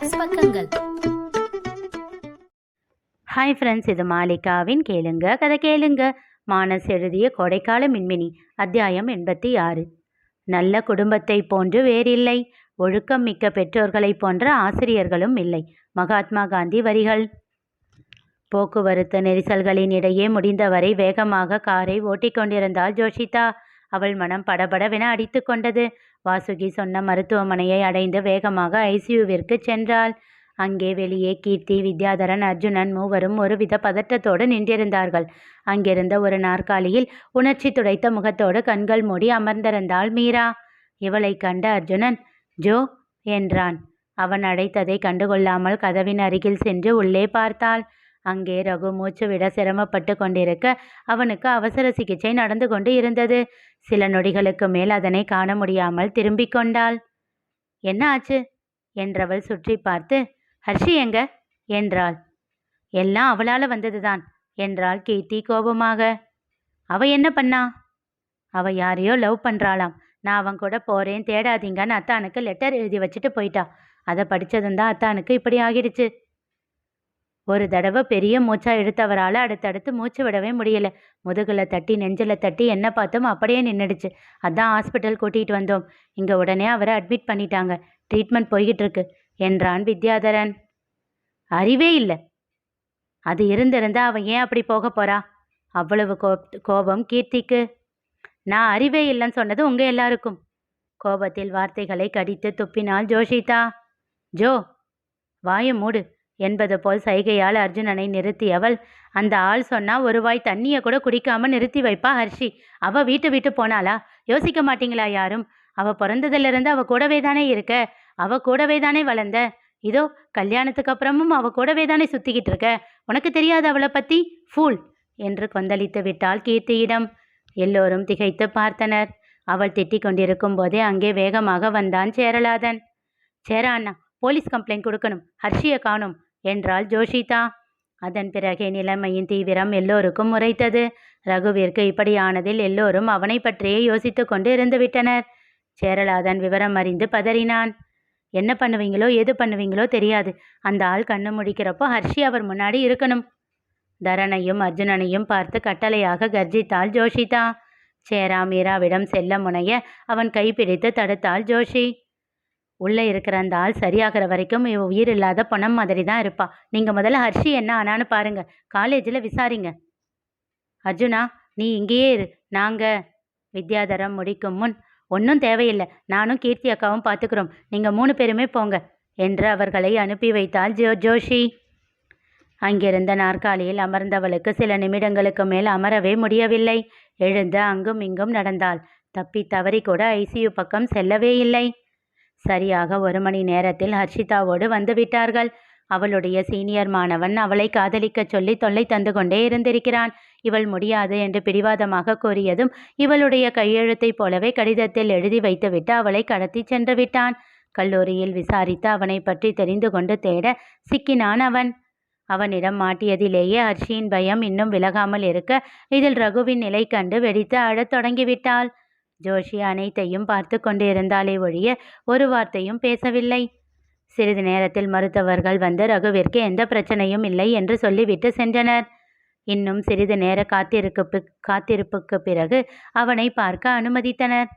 மானஸ் பக்கங்கள். Hi friends, இது மாலிகாவின் கேளுங்க கதை கேளுங்க. மானஸ் எழுதிய கோடைக்கால மின்மினி, அத்தியாயம் 86. நல்ல குடும்பத்தை போன்று வேறில்லை, ஒழுக்கம் மிக்க பெற்றோர்களைப் போன்ற ஆசிரியர்களும் இல்லை. மகாத்மா காந்தி வரிகள். போக்குவரத்து நெரிசல்களின் இடையே முடிந்தவரை வேகமாக காரை ஓட்டிக்கொண்டிருந்தாள் ஜோஷிதா. அவள் மனம் படபடவென அடித்து கொண்டது. வாசுகி சொன்ன மருத்துவமனையை அடைந்து வேகமாக ஐசியூவிற்கு சென்றாள். அங்கே வெளியே கீர்த்தி, வித்யாதரன், அர்ஜுனன் மூவரும் ஒருவித பதற்றத்தோடு நின்றிருந்தார்கள். அங்கிருந்த ஒரு நாற்காலியில் உணர்ச்சி துடைத்த முகத்தோடு கண்கள் மூடி அமர்ந்திருந்தாள் மீரா. இவளை கண்ட அர்ஜுனன் ஜோ என்றான். அவன் அழைத்ததை கண்டுகொள்ளாமல் கதவின் அருகில் சென்று உள்ளே பார்த்தாள். அங்கே ரகு மூச்சு விட சிரமப்பட்டு கொண்டிருக்க அவனுக்கு அவசர சிகிச்சை நடந்து கொண்டு இருந்தது. சில நொடிகளுக்கு மேல் அதனை காண முடியாமல் திரும்பிக் கொண்டாள். என்ன ஆச்சு என்றவள் சுற்றி பார்த்து, ஹர்ஷி எங்க என்றாள். எல்லாம் அவளால் வந்ததுதான் என்றாள் கீர்த்தி கோபமாக. அவ என்ன பண்ணா? அவ யாரையோ லவ் பண்றாளாம். நான் அவன் கூட போறேன், தேடாதீங்கன்னு அத்தானுக்கு லெட்டர் எழுதி வச்சுட்டு போயிட்டா. அதை படித்ததும் தான் அத்தானுக்கு இப்படி ஆகிடுச்சு. ஒரு தடவை பெரிய மூச்சா இழுத்தவரால் அடுத்தடுத்து மூச்சு விடவே முடியல. முதுகில் தட்டி நெஞ்சில் தட்டி என்ன பார்த்தோம் அப்படியே நின்றுடுச்சு. அதான் ஹாஸ்பிட்டல் கூட்டிகிட்டு வந்தோம். இங்கே உடனே அவரை அட்மிட் பண்ணிட்டாங்க. ட்ரீட்மெண்ட் போய்கிட்டு இருக்கு என்றான் வித்யாதரன். அறிவே இல்லை. அது இருந்திருந்தா அவன் ஏன் அப்படி போக போறா? அவ்வளவு கோபம் கீர்த்திக்கு. நான் அறிவே இல்லைன்னு சொன்னது உங்க எல்லாருக்கும். கோபத்தில் வார்த்தைகளை கடித்து துப்பினாள் ஜோஷிதா. ஜோ வாயை மூடு என்பது போல் சைகையால் அர்ஜுனனை நிறுத்தியவள், அந்த ஆள் சொன்னா ஒரு வாய் தண்ணியை கூட குடிக்காம நிறுத்தி வைப்பா ஹர்ஷி. அவ விட்டு போனாளா? யோசிக்க மாட்டீங்களா யாரும்? அவ பிறந்ததிலிருந்து அவ கூடவே தானே இருக்க. அவ கூடவே தானே வளர்ந்த. இதோ கல்யாணத்துக்கு அப்புறமும் அவ கூடவே தானே சுத்திக்கிட்டு இருக்க. உனக்கு தெரியாது அவளை பத்தி? ஃபூல் என்று கொந்தளித்து விட்டாள் கீர்த்தியிடம். எல்லோரும் திகைத்து பார்த்தனர். அவள் திட்டிக் கொண்டிருக்கும் போதே அங்கே வேகமாக வந்தான் சேரலாதன். சேரா அண்ணா, போலீஸ் கம்ப்ளைண்ட் கொடுக்கணும், ஹர்ஷியை காணும் என்றாள் ஜோஷிதா. அதன் பிறகே நிலைமையின் தீவிரம் எல்லோருக்கும் உரைத்தது. ரகுவிற்கு இப்படியானதில் எல்லோரும் அவனை பற்றியே யோசித்து கொண்டு இருந்துவிட்டனர். சேரலாதன் விவரம் அறிந்து பதறினான். என்ன பண்ணுவீங்களோ எது பண்ணுவீங்களோ தெரியாது. அந்த ஆள் கண்ணு முடிக்கிறப்போ ஹர்ஷி அவர் முன்னாடி இருக்கணும். தரனையும் அர்ஜுனனையும் பார்த்து கட்டளையாக கர்ஜித்தாள் ஜோஷிதா. சேரா மீராவிடம் செல்ல முனைய அவன் கைப்பிடித்து தடுத்தாள் ஜோஷி. உள்ளே இருக்கிற அந்த ஆள் சரியாகிற வரைக்கும் இவ உயிர் இல்லாத பணம் மாதிரி தான் இருப்பா. நீங்கள் முதல்ல ஹர்ஷி என்ன ஆனான்னு பாருங்க, காலேஜில் விசாரிங்க. அர்ஜுனா, நீ இங்கேயே இரு, நாங்கள். வித்யாதரம் முடிக்கும் முன், ஒன்றும் தேவையில்லை, நானும் கீர்த்தி அக்காவும் பார்த்துக்கிறோம், நீங்கள் 3 பேருமே போங்க என்று அவர்களை அனுப்பி வைத்தாள் ஜோஷி. அங்கிருந்த நாற்காலியில் அமர்ந்தவளுக்கு சில நிமிடங்களுக்கு மேல் அமரவே முடியவில்லை. எழுந்து அங்கும் இங்கும் நடந்தாள். தப்பி தவறி கூட ஐசியூ பக்கம் செல்லவே இல்லை. சரியாக 1 மணி நேரத்தில் ஹர்ஷிதாவோடு வந்துவிட்டார்கள். அவளுடைய சீனியர் மாணவன் அவளை காதலிக்க சொல்லி தொல்லை தந்து கொண்டே இருந்திருக்கிறான். இவள் முடியாது என்று பிடிவாதமாக கூறியதும் இவளுடைய கையெழுத்தைப் போலவே கடிதத்தில் எழுதி வைத்துவிட்டு அவளை கடத்தி சென்று விட்டான். கல்லூரியில் விசாரித்து அவனை பற்றி தெரிந்து கொண்டு தேட சிக்கினான் அவன். அவனிடம் மாட்டியதிலேயே ஹர்ஷியின் பயம் இன்னும் விலகாமல் இருக்க இதில் ரகுவின் நிலை கண்டு வெடித்து அழத் தொடங்கிவிட்டாள். ஜோஷி அனைத்தையும் பார்த்து கொண்டிருந்தாலே ஒழிய ஒரு வார்த்தையும் பேசவில்லை. சிறிது நேரத்தில் மருத்துவர்கள் வந்து ரகுவிற்கு எந்த பிரச்சனையும் இல்லை என்று சொல்லிவிட்டு சென்றனர். இன்னும் சிறிது நேர காத்திருப்புக்கு பிறகு அவனை பார்க்க அனுமதித்தனர்.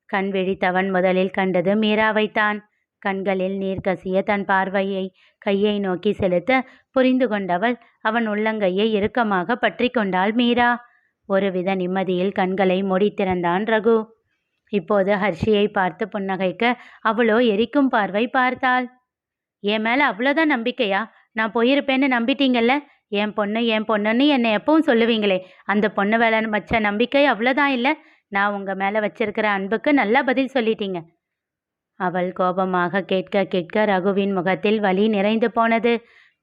கண் விழித்தவன் முதலில் கண்டது மீராவைத்தான். கண்களில் நீர் கசிய தன் பார்வையை கையை நோக்கி செலுத்த புரிந்து கொண்டவள் அவன் உள்ளங்கையை இறுக்கமாக பற்றி கொண்டாள் மீரா. ஒருவித நிம்மதியில் கண்களை மூடித்திறந்தான் ரகு. இப்போது ஹர்ஷியை பார்த்து புன்னகைக்க அவளோ எரிக்கும் பார்வை பார்த்தாள். என் மேலே அவ்வளோதான் நம்பிக்கையா? நான் போயிருப்பேன்னு நம்பிட்டீங்கல்ல? என் பொண்ணுன்னு என்னை எப்பவும் சொல்லுவீங்களே, அந்த பொண்ணு வேலை வச்ச நம்பிக்கை அவ்வளோதான் இல்லை? நான் உங்கள் மேலே வச்சிருக்கிற அன்புக்கு நல்லா பதில் சொல்லிட்டீங்க. அவள் கோபமாக கேட்க ரகுவின் முகத்தில் வலி நிறைந்து போனது.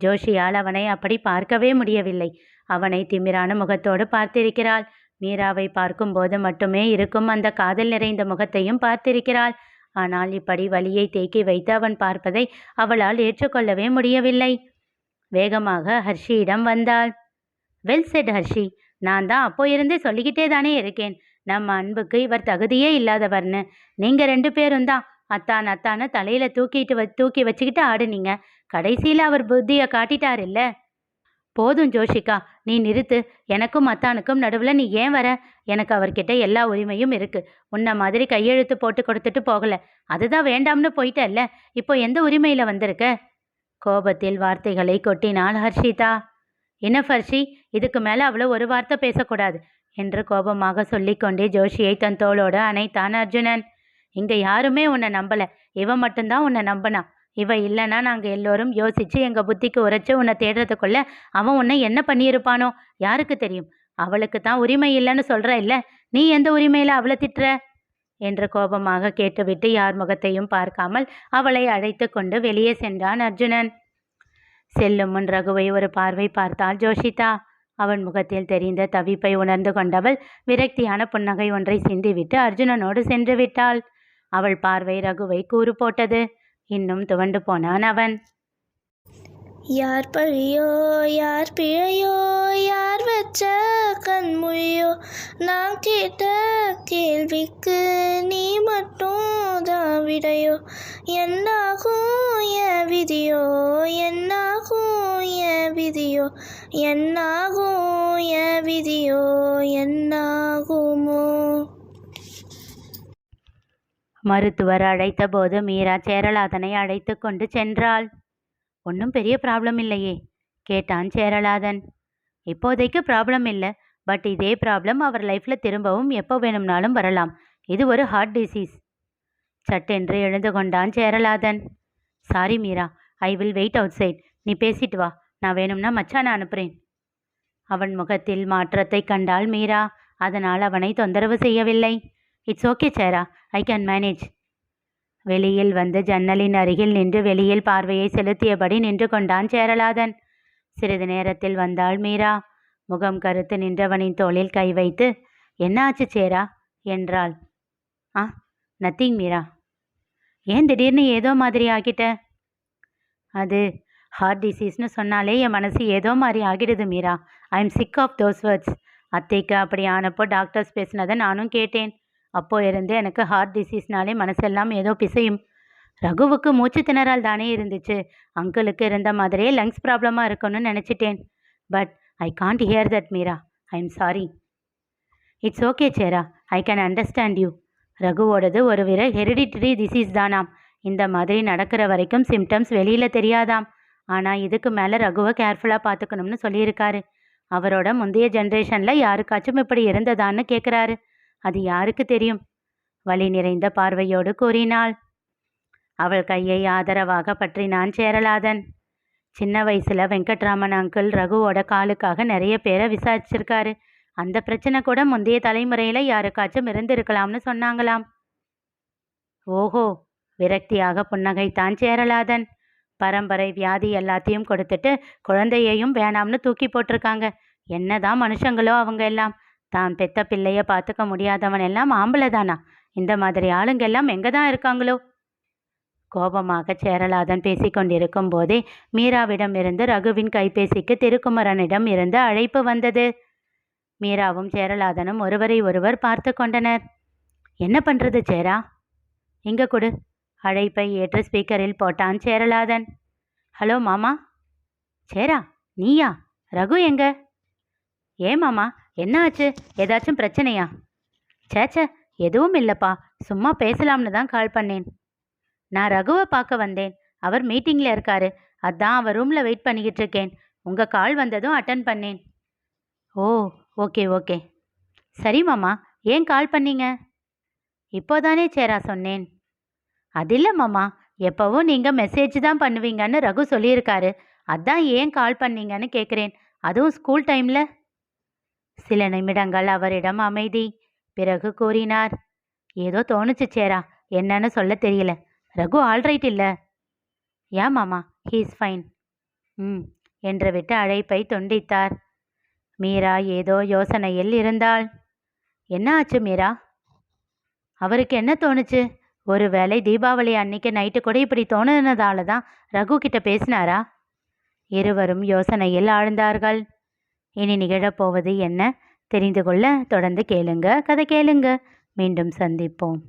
ஜோஷியால் அவனை அப்படி பார்க்கவே முடியவில்லை. அவனை திமிரான முகத்தோடு பார்த்திருக்கிறாள். மீராவை பார்க்கும்போது மட்டுமே இருக்கும் அந்த காதல் நிறைந்த முகத்தையும் பார்த்திருக்கிறாள். ஆனால் இப்படி வலியை தேக்கி வைத்து அவன் பார்ப்பதை அவளால் ஏற்றுக்கொள்ளவே முடியவில்லை. வேகமாக ஹர்ஷியிடம் வந்தாள். வெல் செட் ஹர்ஷி, நான் தான் அப்போ இருந்தே சொல்லிக்கிட்டே தானே இருக்கேன், நம்ம அன்புக்கு இவர் தகுதியே இல்லாதவர்னு. நீங்கள் 2 பேரும் தான் அத்தான் அத்தான்னு தலையில் தூக்கி வச்சுக்கிட்டு ஆடுனீங்க. கடைசியில் அவர் புத்தியை காட்டிட்டார் இல்ல. போதும் ஜோஷிகா, நீ நிறுத்து. எனக்கும் அத்தானுக்கும் நடுவில் நீ ஏன் வர? எனக்கு அவர்கிட்ட எல்லா உரிமையும் இருக்கு. உன்னை மாதிரி கையெழுத்து போட்டு கொடுத்துட்டு போகல. அதுதான் வேண்டாம்னு போயிட்டல்ல. இப்போ எந்த உரிமையில் வந்திருக்க? கோபத்தில் வார்த்தைகளை கொட்டினாள் ஹர்ஷிதா. என்ன ஹர்ஷி, இதுக்கு மேலே அவ்வளோ ஒரு வார்த்தை பேசக்கூடாது என்று கோபமாக சொல்லிக்கொண்டே ஜோஷியை தன் தோளோடு அணைத்தான் அர்ஜுனன். இங்கே யாருமே உன்னை நம்பலை. இவன் மட்டும்தான் உன்னை நம்பினா. இவ இல்லைன்னா நாங்கள் எல்லோரும் யோசித்து எங்கள் புத்திக்கு உரைச்சி உன்னை தேடுறதுக்குள்ள அவன் உன்னை என்ன பண்ணியிருப்பானோ யாருக்கு தெரியும். அவளுக்கு தான் உரிமை இல்லைன்னு சொல்கிற இல்லை, நீ எந்த உரிமையில் அவளை திட்டுற என்று கோபமாக கேட்டுவிட்டு யார் முகத்தையும் பார்க்காமல் அவளை அழைத்து கொண்டு வெளியே சென்றான் அர்ஜுனன். செல்லும் முன் ரகுவை ஒரு பார்வை பார்த்தாள் ஜோஷிதா. அவன் முகத்தில் தெரிந்த தவிப்பை உணர்ந்து கொண்டவள் விரக்தியான புன்னகை ஒன்றை சிந்திவிட்டு அர்ஜுனனோடு சென்று விட்டாள். அவள் பார்வை ரகுவை கூறு போட்டது. இன்னும் துவண்டு போனான் அவன். யார் பழியோ யார் பிழையோ யார் வச்ச கண்மொழியோ, நான் கேட்ட கேள்விக்கு நீ மட்டும் தான் விடையோ. என்னாகும் என் விதியோ என்னாகும் என் விதியோ என்னாகும் என் விதியோ என்னாகுமோ. மருத்துவர் அழைத்த போது மீரா சேரலாதனை அழைத்து கொண்டு சென்றாள். ஒன்றும் பெரிய ப்ராப்ளம் இல்லையே கேட்டான் சேரலாதன். இப்போதைக்கு ப்ராப்ளம் இல்லை, பட் இதே ப்ராப்ளம் அவர் லைஃப்பில் திரும்பவும் எப்போ வேணும்னாலும் வரலாம். இது ஒரு ஹார்ட் டிசீஸ். சட்டென்று எழுந்து கொண்டான் Cheralathan. Sorry Meera, I will wait outside. நீ பேசிட்டு வா, நான் வேணும்னா மச்சானை அனுப்புகிறேன். அவன் முகத்தில் மாற்றத்தை கண்டாள் மீரா. அதனால் அவனை தொந்தரவு செய்யவில்லை. It's okay Sarah, I can manage. வெளியில் வந்து ஜன்னலின் அருகில் நின்று வெளியில் பார்வையை செலுத்தியபடி நின்று கொண்டான் சேரலாதன். சிறிது நேரத்தில் வந்தாள் மீரா. முகம் கருத்து நின்றவனின் தோளில் கை வைத்து, என்ன ஆச்சு சேரா என்றாள். நத்திங் மீரா. ஏன் திடீர்னு ஏதோ மாதிரி ஆகிட்ட? அது ஹார்ட் டிசீஸ்னு சொன்னாலே என் மனசு ஏதோ மாதிரி ஆகிடுது Meera. I am sick of those words. அத்தைக்கு அப்படி ஆனப்போ டாக்டர்ஸ் பேசினதை நானும் கேட்டேன். அப்போ இருந்து எனக்கு ஹார்ட் டிசீஸ்னாலே மனசெல்லாம் ஏதோ பிசையும். ரகுவுக்கு மூச்சு திணறல் தானே இருந்துச்சு. அங்கிளுக்கு இருந்த மாதிரியே லங்ஸ் ப்ராப்ளமாக இருக்குன்னு நினச்சிட்டேன். But I can't hear that Meera. I am sorry. It's okay Sarah, I can understand you. ரகுவோடது ஒரு ஹெரிடிட்டரி டிசீஸ் தானாம். இந்த மாதிரி நடக்கிற வரைக்கும் சிம்டம்ஸ் வெளியில் தெரியாதாம். ஆனால் இதுக்கு மேலே ரகுவை கேர்ஃபுல்லாக பார்த்துக்கணும்னு சொல்லியிருக்காரு. அவரோட முந்தைய ஜென்ரேஷனில் யாருக்காச்சும் இப்படி இருந்ததான்னு கேட்குறாரு. அது யாருக்கு தெரியும்? வலி நிறைந்த பார்வையோடு கூறினாள். அவள் கையை ஆதரவாக பற்றினான் சேரலாதன். சின்ன வயசில் வெங்கட்ராமன் அங்கிள் ரகுவோட காலுக்காக நிறைய பேரை விசாரிச்சிருக்காரு. அந்த பிரச்சனை கூட முந்தைய தலைமுறையில் யாருக்காச்சும் இருந்திருக்கலாம்னு சொன்னாங்களாம். ஓஹோ, விரக்தியாக புன்னகைத்தான் சேரலாதன். பரம்பரை வியாதி எல்லாத்தையும் கொடுத்துட்டு குழந்தையையும் வேணாம்னு தூக்கி போட்டிருக்காங்க. என்னதான் மனுஷங்களோ அவங்க எல்லாம். தான் பெத்த பிள்ளைய பார்த்துக்க முடியாதவன் எல்லாம் ஆம்பளை தானா? இந்த மாதிரி ஆளுங்க எல்லாம் எங்கே தான் இருக்காங்களோ? கோபமாக சேரலாதன் பேசிக்கொண்டிருக்கும் போதே மீராவிடம் இருந்து ரகுவின் கைபேசிக்கு திருக்குமரனிடம் இருந்து அழைப்பு வந்தது. மீராவும் சேரலாதனும் ஒருவரை ஒருவர் பார்த்து கொண்டனர். என்ன பண்ணுறது சேரா? இங்கே கொடு. அழைப்பை ஏற்று ஸ்பீக்கரில் போட்டான் சேரலாதன். ஹலோ மாமா. சேரா, நீயா? ரகு எங்க? ஏன் மாமா, என்ன ஆச்சு? ஏதாச்சும் பிரச்சனையா? சேச்ச, எதுவும் இல்லைப்பா, சும்மா பேசலாம்னு தான் கால் பண்ணேன். நான் ரகுவை பார்க்க வந்தேன். அவர் மீட்டிங்கில் இருக்காரு. அதான் அவர் ரூமில் வெயிட் பண்ணிக்கிட்டு இருக்கேன். உங்கள் கால் வந்ததும் அட்டன் பண்ணேன். ஓ, ஓகே ஓகே. சரி மாமா, ஏன் கால் பண்ணீங்க? இப்போதானே சேரா சொன்னேன். அதில்லை மாமா, எப்போவும் நீங்கள் மெசேஜ் தான் பண்ணுவீங்கன்னு ரகு சொல்லியிருக்காரு. அதான் ஏன் கால் பண்ணீங்கன்னு கேட்குறேன், அதுவும் ஸ்கூல் டைமில். சில நிமிடங்கள் அவரிடம் அமைதி. பிறகு கூறினார். ஏதோ தோணுச்சு சேரா, என்னன்னு சொல்ல தெரியல. ரகு ஆல்ரைட் இல்லை? ஏன் மாமா, ஹீ இஸ் ஃபைன். என்று விட்டு அழைப்பை துண்டித்தார். மீரா ஏதோ யோசனையில் இருந்தாள். என்ன ஆச்சு மீரா? அவருக்கு என்ன தோணுச்சு? ஒருவேளை தீபாவளி அன்னைக்கு நைட்டு கூட இப்படி தோணுனதால தான் ரகு கிட்ட பேசினாரா? இருவரும் யோசனையில் ஆழ்ந்தார்கள். இனி நிகழப்போவது என்ன தெரிந்து கொள்ள தொடர்ந்து கேளுங்க. கதை கேளுங்க. மீண்டும் சந்திப்போம்.